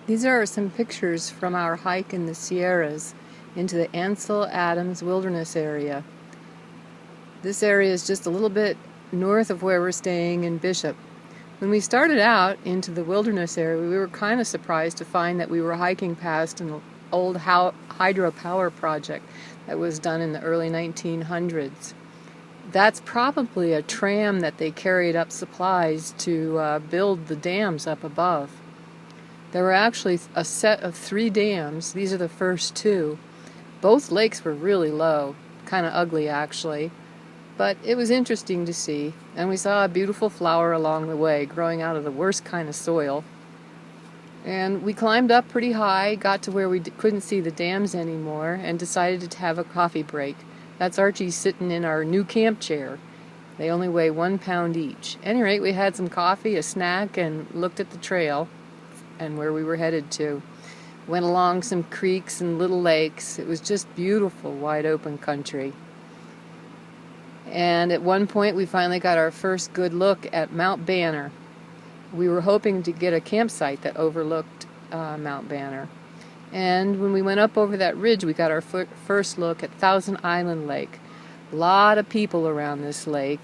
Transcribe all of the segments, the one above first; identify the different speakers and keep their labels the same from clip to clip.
Speaker 1: These are some pictures from our hike in the Sierras into the Ansel Adams Wilderness area. This area is just a little bit north of where we're staying in Bishop. When we started out into the wilderness area, we were kind of surprised to find that we were hiking past an old hydropower project that was done in the early 1900s. That's probably a tram that they carried up supplies to build the dams up above. There were actually a set of 3 dams. These are the first 2. Both lakes were really low, kind of ugly actually, but it was interesting to see. And we saw a beautiful flower along the way, growing out of the worst kind of soil. And we climbed up pretty high, got to where we couldn't see the dams anymore, and decided to have a coffee break. That's Archie sitting in our new camp chair. They only weigh 1 pound each. At any rate, we had some coffee, a snack, and looked at the trail and where we were headed to. Went along some creeks and little lakes. It was just beautiful, wide open country. And at one point we finally got our first good look at Mount Banner. We were hoping to get a campsite that overlooked Mount Banner. And when we went up over that ridge, we got our first look at Thousand Island Lake. A lot of people around this lake.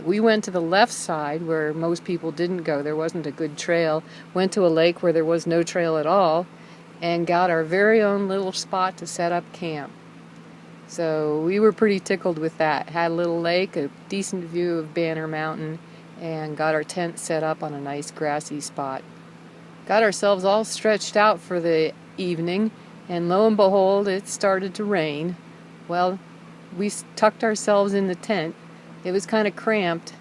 Speaker 1: We went to the left side where most people didn't go. There wasn't a good trail. Went to a lake where there was no trail at all and got our very own little spot to set up camp. So we were pretty tickled with that. Had a little lake, a decent view of Banner Mountain, and got our tent set up on a nice grassy spot. Got ourselves all stretched out for the evening, and lo and behold, it started to rain. Well, we tucked ourselves in the tent. It was kind of cramped,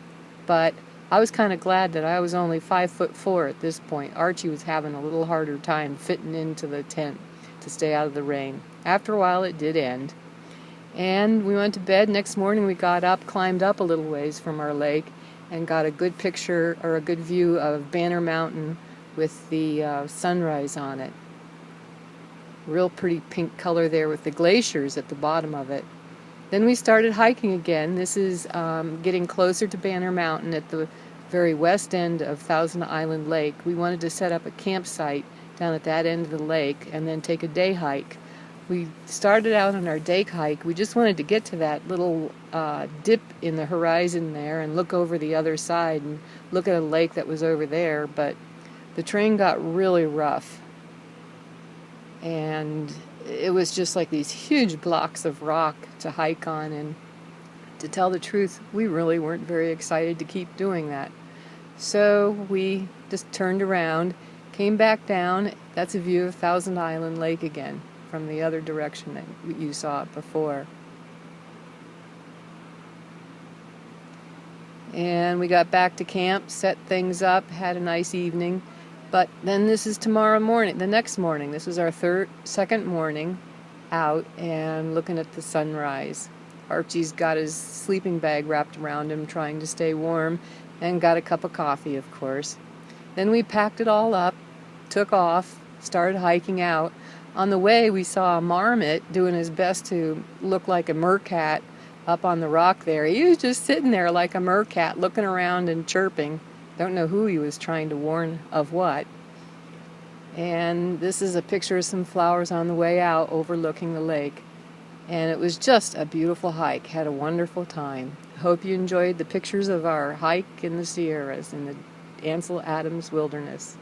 Speaker 1: but I was kind of glad that I was only 5'4" at this point. Archie was having a little harder time fitting into the tent to stay out of the rain. After a while, it did end. And we went to bed. Next morning, we got up, climbed up a little ways from our lake, and got a good picture or a good view of Banner Mountain with the sunrise on it. Real pretty pink color there with the glaciers at the bottom of it. Then we started hiking again. This is getting closer to Banner Mountain at the very west end of Thousand Island Lake. We wanted to set up a campsite down at that end of the lake and then take a day hike. We started out on our day hike. We just wanted to get to that little dip in the horizon there and look over the other side and look at a lake that was over there, but the terrain got really rough. And it was just like these huge blocks of rock to hike on, and to tell the truth, we really weren't very excited to keep doing that. So we just turned around, came back down. That's a view of Thousand Island Lake again from the other direction that you saw it before. And we got back to camp, set things up, had a nice evening. But then this is tomorrow morning, the next morning. This is our second morning out and looking at the sunrise. Archie's got his sleeping bag wrapped around him, trying to stay warm, and got a cup of coffee, of course. Then we packed it all up, took off, started hiking out. On the way, we saw a marmot doing his best to look like a meerkat up on the rock there. He was just sitting there like a meerkat, looking around and chirping. Don't know who he was trying to warn of what. And this is a picture of some flowers on the way out overlooking the lake. And it was just a beautiful hike. Had a wonderful time. Hope you enjoyed the pictures of our hike in the Sierras in the Ansel Adams Wilderness.